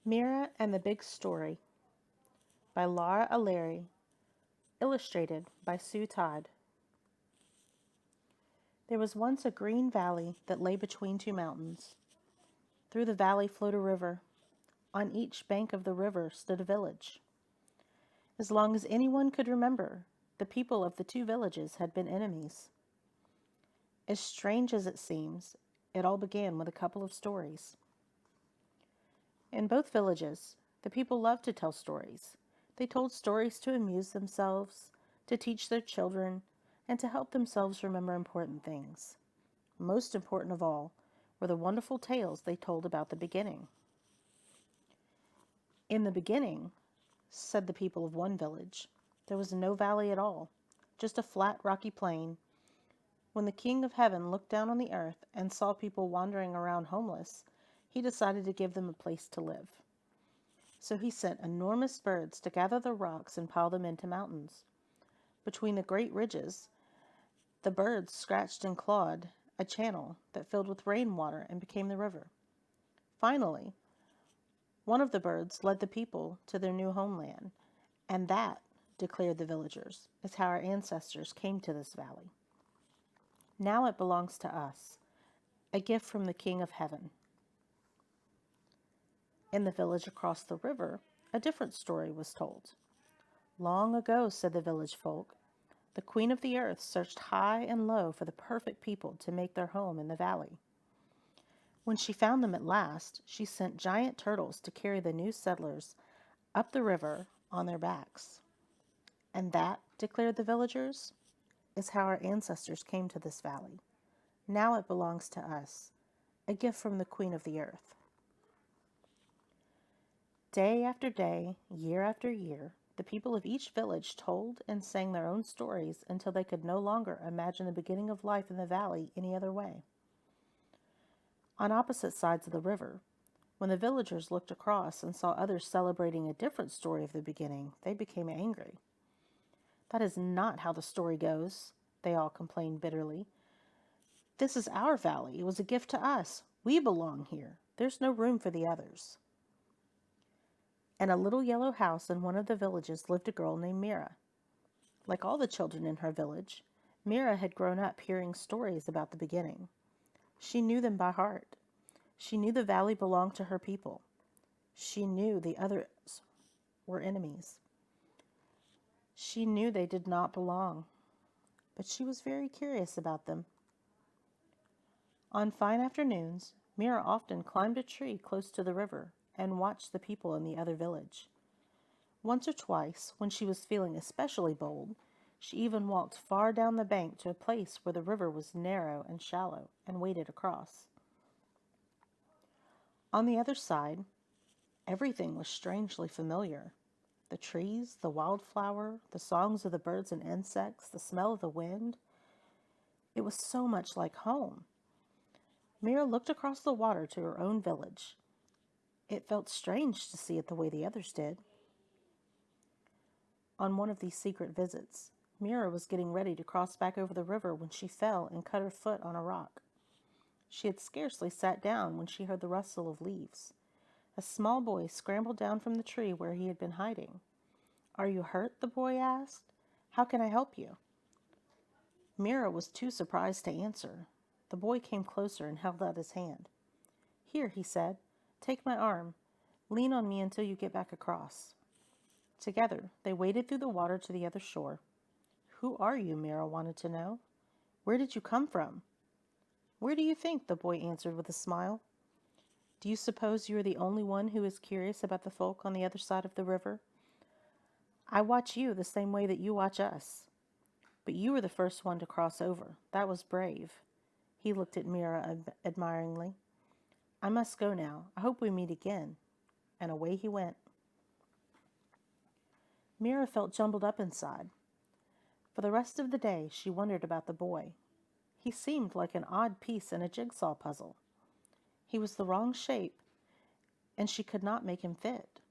Mira and the Big Story by Laura Allery, illustrated by Sue Todd. There was once a green valley that lay between two mountains. Through the valley flowed a river. On each bank of the river stood a village. As long as anyone could remember, the people of the two villages had been enemies. As strange as it seems, it all began with a couple of stories. In both villages, the people loved to tell stories. They told stories to amuse themselves, to teach their children, and to help themselves remember important things. Most important of all were the wonderful tales they told about the beginning. In the beginning, said the people of one village, there was no valley at all, just a flat, rocky plain. When the King of Heaven looked down on the earth and saw people wandering around homeless, he decided to give them a place to live. So he sent enormous birds to gather the rocks and pile them into mountains. Between the great ridges, the birds scratched and clawed a channel that filled with rainwater and became the river. Finally, one of the birds led the people to their new homeland, and that, declared the villagers, is how our ancestors came to this valley. Now it belongs to us, a gift from the King of Heaven. In the village across the river, a different story was told. Long ago, said the village folk, the Queen of the Earth searched high and low for the perfect people to make their home in the valley. When she found them at last, she sent giant turtles to carry the new settlers up the river on their backs. And that, declared the villagers, is how our ancestors came to this valley. Now it belongs to us, a gift from the Queen of the Earth. Day after day, year after year, the people of each village told and sang their own stories until they could no longer imagine the beginning of life in the valley any other way. On opposite sides of the river, when the villagers looked across and saw others celebrating a different story of the beginning, they became angry. That is not how the story goes, they all complained bitterly. This is our valley. It was a gift to us. We belong here. There's no room for the others. In a little yellow house in one of the villages lived a girl named Mira. Like all the children in her village, Mira had grown up hearing stories about the beginning. She knew them by heart. She knew the valley belonged to her people. She knew the others were enemies. She knew they did not belong, but she was very curious about them. On fine afternoons, Mira often climbed a tree close to the river and watched the people in the other village. Once or twice, when she was feeling especially bold, she even walked far down the bank to a place where the river was narrow and shallow and waded across. On the other side, everything was strangely familiar. The trees, the wildflower, the songs of the birds and insects, the smell of the wind. It was so much like home. Mira looked across the water to her own village. It felt strange to see it the way the others did. On one of these secret visits, Mira was getting ready to cross back over the river when she fell and cut her foot on a rock. She had scarcely sat down when she heard the rustle of leaves. A small boy scrambled down from the tree where he had been hiding. "Are you hurt?" the boy asked. "How can I help you?" Mira was too surprised to answer. The boy came closer and held out his hand. "Here," he said, "take my arm. Lean on me until you get back across." Together, they waded through the water to the other shore. "Who are you?" Mira wanted to know. "Where did you come from?" "Where do you think?" the boy answered with a smile. "Do you suppose you are the only one who is curious about the folk on the other side of the river? I watch you the same way that you watch us. But you were the first one to cross over. That was brave." He looked at Mira admiringly. "I must go now. I hope we meet again." And away he went. Mira felt jumbled up inside. For the rest of the day, she wondered about the boy. He seemed like an odd piece in a jigsaw puzzle. He was the wrong shape, and she could not make him fit.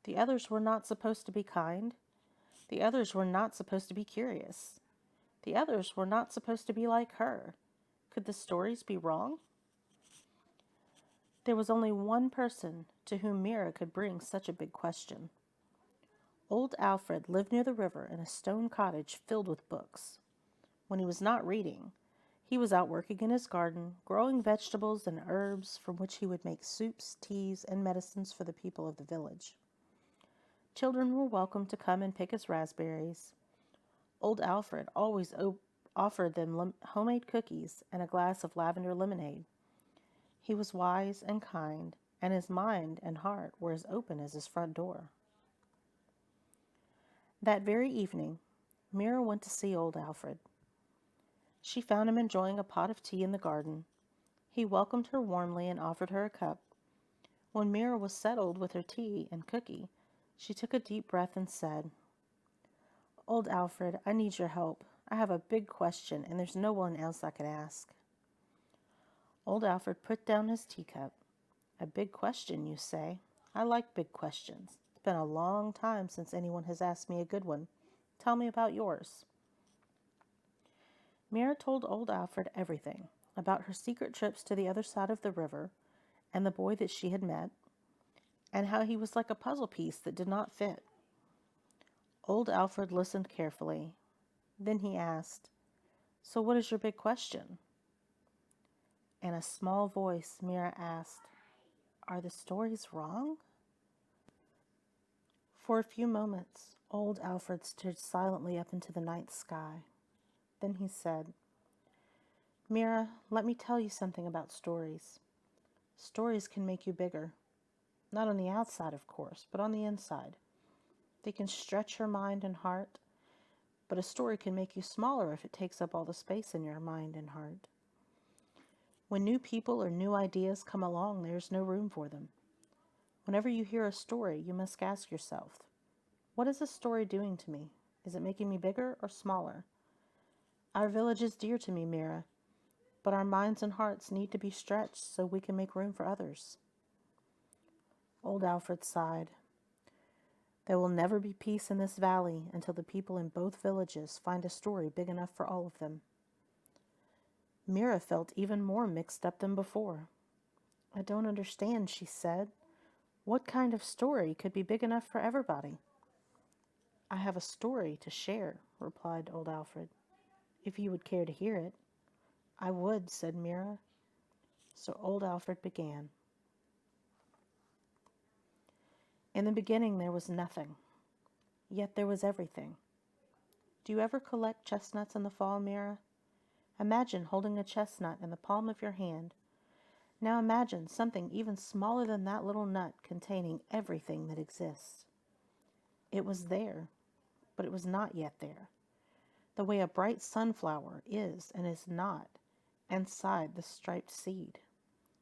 The others were not supposed to be kind. The others were not supposed to be curious. The others were not supposed to be like her. Could the stories be wrong? There was only one person to whom Mira could bring such a big question. Old Alfred lived near the river in a stone cottage filled with books. When he was not reading, he was out working in his garden, growing vegetables and herbs from which he would make soups, teas, and medicines for the people of the village. Children were welcome to come and pick his raspberries. Old Alfred always offered them homemade cookies and a glass of lavender lemonade. He was wise and kind, and his mind and heart were as open as his front door. That very evening, Mira went to see old Alfred. She found him enjoying a pot of tea in the garden. He welcomed her warmly and offered her a cup. When Mira was settled with her tea and cookie, she took a deep breath and said, "Old Alfred, I need your help. I have a big question, and there's no one else I could ask." Old Alfred put down his teacup. "A big question, you say? I like big questions. It's been a long time since anyone has asked me a good one. Tell me about yours." Mira told old Alfred everything about her secret trips to the other side of the river and the boy that she had met, and how he was like a puzzle piece that did not fit. Old Alfred listened carefully. Then he asked, "So what is your big question?" In a small voice, Mira asked, "Are the stories wrong?" For a few moments, old Alfred stared silently up into the night sky. Then he said, "Mira, let me tell you something about stories. Stories can make you bigger. Not on the outside, of course, but on the inside. They can stretch your mind and heart, but a story can make you smaller if it takes up all the space in your mind and heart. When new people or new ideas come along, there's no room for them. Whenever you hear a story, you must ask yourself, what is this story doing to me? Is it making me bigger or smaller? Our village is dear to me, Mira, but our minds and hearts need to be stretched so we can make room for others." Old Alfred sighed. "There will never be peace in this valley until the people in both villages find a story big enough for all of them." Mira felt even more mixed up than before. "I don't understand," she said. "What kind of story could be big enough for everybody?" "I have a story to share," replied old Alfred. "If you would care to hear it." "I would," said Mira. So old Alfred began. "In the beginning there was nothing, yet there was everything. Do you ever collect chestnuts in the fall, Mira? Imagine holding a chestnut in the palm of your hand. Now imagine something even smaller than that little nut containing everything that exists. It was there, but it was not yet there. The way a bright sunflower is and is not inside the striped seed.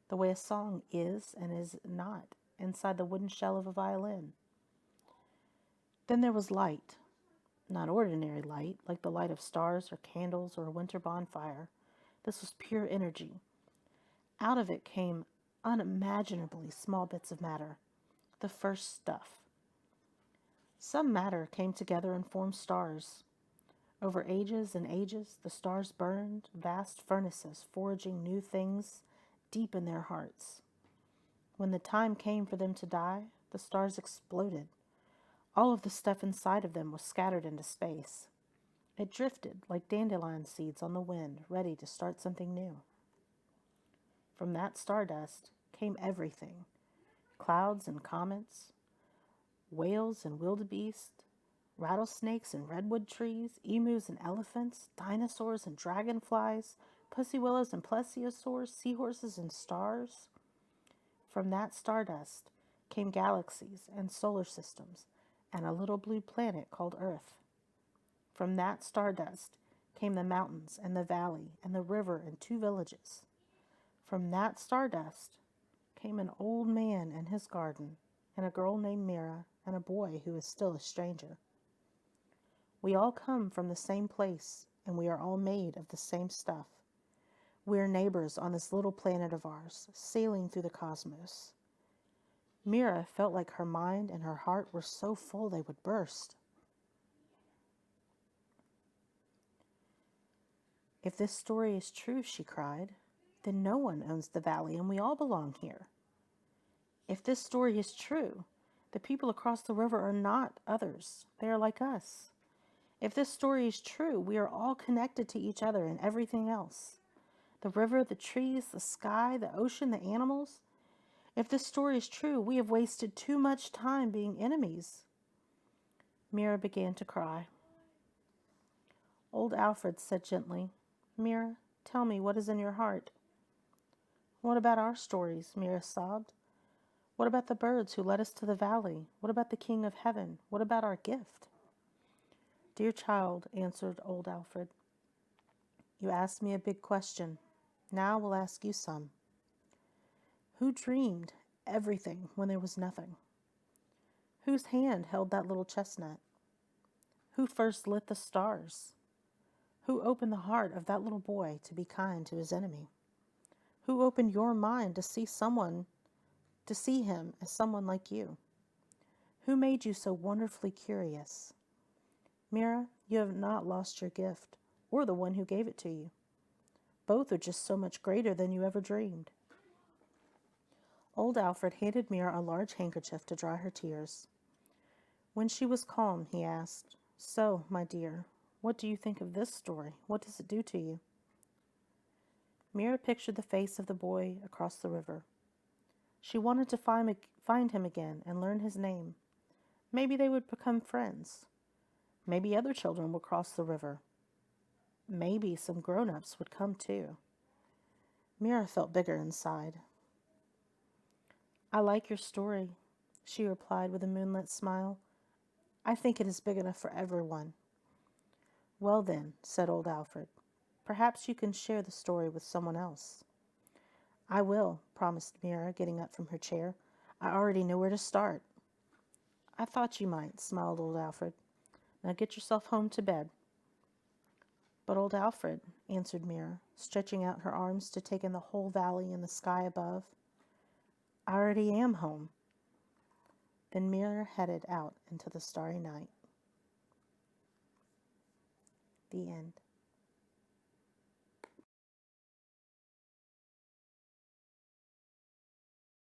The way a song is and is not inside the wooden shell of a violin. Then there was light, not ordinary light, like the light of stars or candles or a winter bonfire. This was pure energy. Out of it came unimaginably small bits of matter, the first stuff. Some matter came together and formed stars. Over ages and ages, the stars burned, vast furnaces, forging new things deep in their hearts. When the time came for them to die, the stars exploded. All of the stuff inside of them was scattered into space. It drifted like dandelion seeds on the wind, ready to start something new. From that stardust came everything: clouds and comets, whales and wildebeest, rattlesnakes and redwood trees, emus and elephants, dinosaurs and dragonflies, pussy willows and plesiosaurs, seahorses and stars. From that stardust came galaxies and solar systems and a little blue planet called Earth. From that stardust came the mountains and the valley and the river and 2 villages. From that stardust came an old man and his garden, and a girl named Mira, and a boy who is still a stranger. We all come from the same place, and we are all made of the same stuff. We are neighbors on this little planet of ours, sailing through the cosmos." Mira felt like her mind and her heart were so full they would burst. "If this story is true," she cried, "then no one owns the valley and we all belong here. If this story is true, the people across the river are not others. They are like us. If this story is true, we are all connected to each other and everything else. The river, the trees, the sky, the ocean, the animals. If this story is true, we have wasted too much time being enemies. Mira began to cry. Old Alfred said gently, Mira, tell me what is in your heart. What about our stories? Mira sobbed. What about the birds who led us to the valley? What about the King of Heaven? What about our gift? Dear child, answered old Alfred, you asked me a big question. Now I will ask you some. Who dreamed everything when there was nothing? Whose hand held that little chestnut? Who first lit the stars? Who opened the heart of that little boy to be kind to his enemy? Who opened your mind to see him as someone like you? Who made you so wonderfully curious? Mira, you have not lost your gift, or the one who gave it to you. Both are just so much greater than you ever dreamed. Old Alfred handed Mira a large handkerchief to dry her tears. When she was calm, he asked, So, my dear, what do you think of this story? What does it do to you? Mira pictured the face of the boy across the river. She wanted to find him again and learn his name. Maybe they would become friends. Maybe other children would cross the river. Maybe some grown-ups would come too. Mira felt bigger inside. I like your story, she replied with a moonlit smile. I think it is big enough for everyone. Well then, said old Alfred, perhaps you can share the story with someone else. I will, promised Mira, getting up from her chair. I already know where to start. I thought you might, smiled old Alfred. Now get yourself home to bed. But old Alfred, answered Mira, stretching out her arms to take in the whole valley and the sky above, I already am home. Then Mira headed out into the starry night. The end.